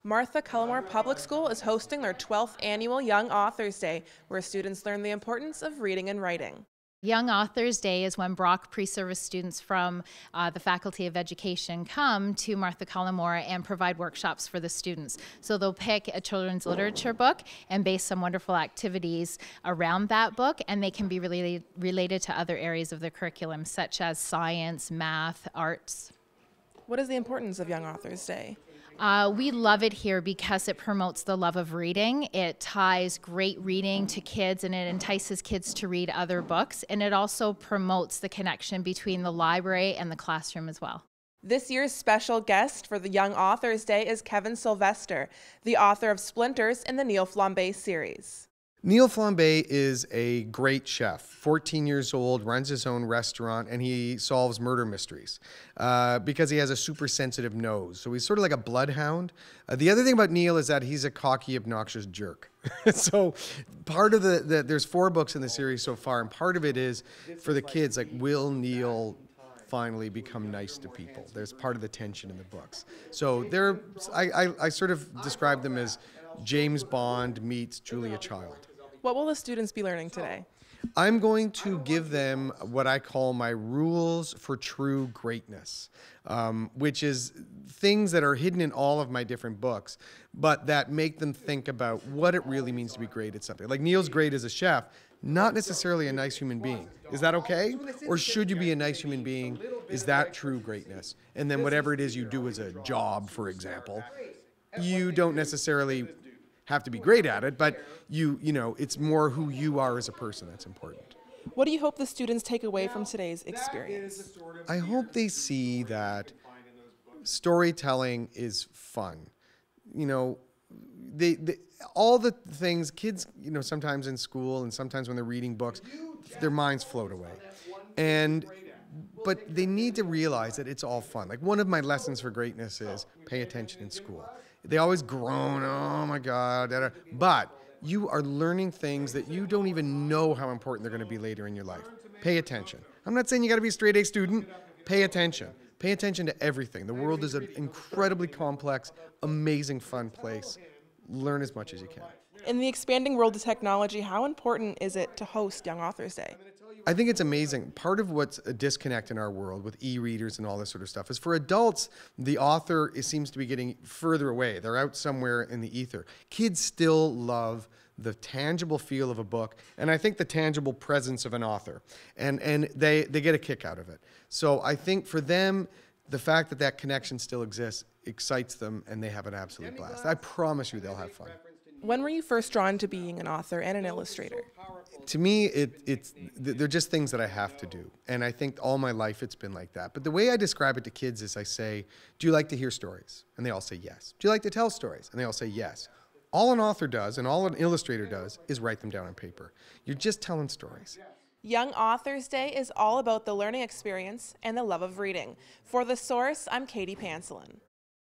Martha Cullimore Public School is hosting their 12th annual Young Authors Day, where students learn the importance of reading and writing. Young Authors Day is when Brock pre-service students from the Faculty of Education come to Martha Cullimore and provide workshops for the students. So they'll pick a children's literature book and base some wonderful activities around that book, and they can be related to other areas of the curriculum, such as science, math, arts. What is the importance of Young Authors Day? We love it here because it promotes the love of reading. It ties great reading to kids and it entices kids to read other books. And it also promotes the connection between the library and the classroom as well. This year's special guest for the Young Authors Day is Kevin Sylvester, the author of Splinters in the Neil Flambe series. Neil Flambe is a great chef, 14 years old, runs his own restaurant, and he solves murder mysteries because he has a super sensitive nose. So he's sort of like a bloodhound. The other thing about Neil is that he's a cocky, obnoxious jerk. So part of there's 4 books in the series so far, and part of it is for the kids, like, will Neil finally become nice to people? There's part of the tension in the books. So I sort of describe them as James Bond meets Julia Child. What will the students be learning today? I'm going to give them what I call my rules for true greatness, which is things that are hidden in all of my different books, but that make them think about what it really means to be great at something. Like Neil's great as a chef, not necessarily a nice human being. Is that okay? Or should you be a nice human being? Is that true greatness? And then whatever it is you do as a job, for example, you don't necessarily have to be great at it, but you know, it's more who you are as a person that's important. What do you hope the students take away from today's experience? I hope they see that storytelling is fun. You know, all the things kids, you know, sometimes in school and sometimes when they're reading books, their minds float away. But they need to realize that it's all fun. Like, one of my lessons for greatness is pay attention in school. They always groan, oh my God, but you are learning things that you don't even know how important they're going to be later in your life. Pay attention. I'm not saying you got to be a straight A student. Pay attention. Pay attention to everything. The world is an incredibly complex, amazing, fun place. Learn as much as you can. In the expanding world of technology, how important is it to host Young Authors Day? I think it's amazing. Part of what's a disconnect in our world with e-readers and all this sort of stuff is for adults, the author seems to be getting further away. They're out somewhere in the ether. Kids still love the tangible feel of a book, and I think the tangible presence of an author. And they get a kick out of it. So I think for them, the fact that that connection still exists excites them, and they have an absolute blast. I promise you they'll have fun. When were you first drawn to being an author and an illustrator? To me, they're just things that I have to do. And I think all my life it's been like that. But the way I describe it to kids is I say, do you like to hear stories? And they all say yes. Do you like to tell stories? And they all say yes. All an author does and all an illustrator does is write them down on paper. You're just telling stories. Young Authors Day is all about the learning experience and the love of reading. For The Source, I'm Katie Panselin.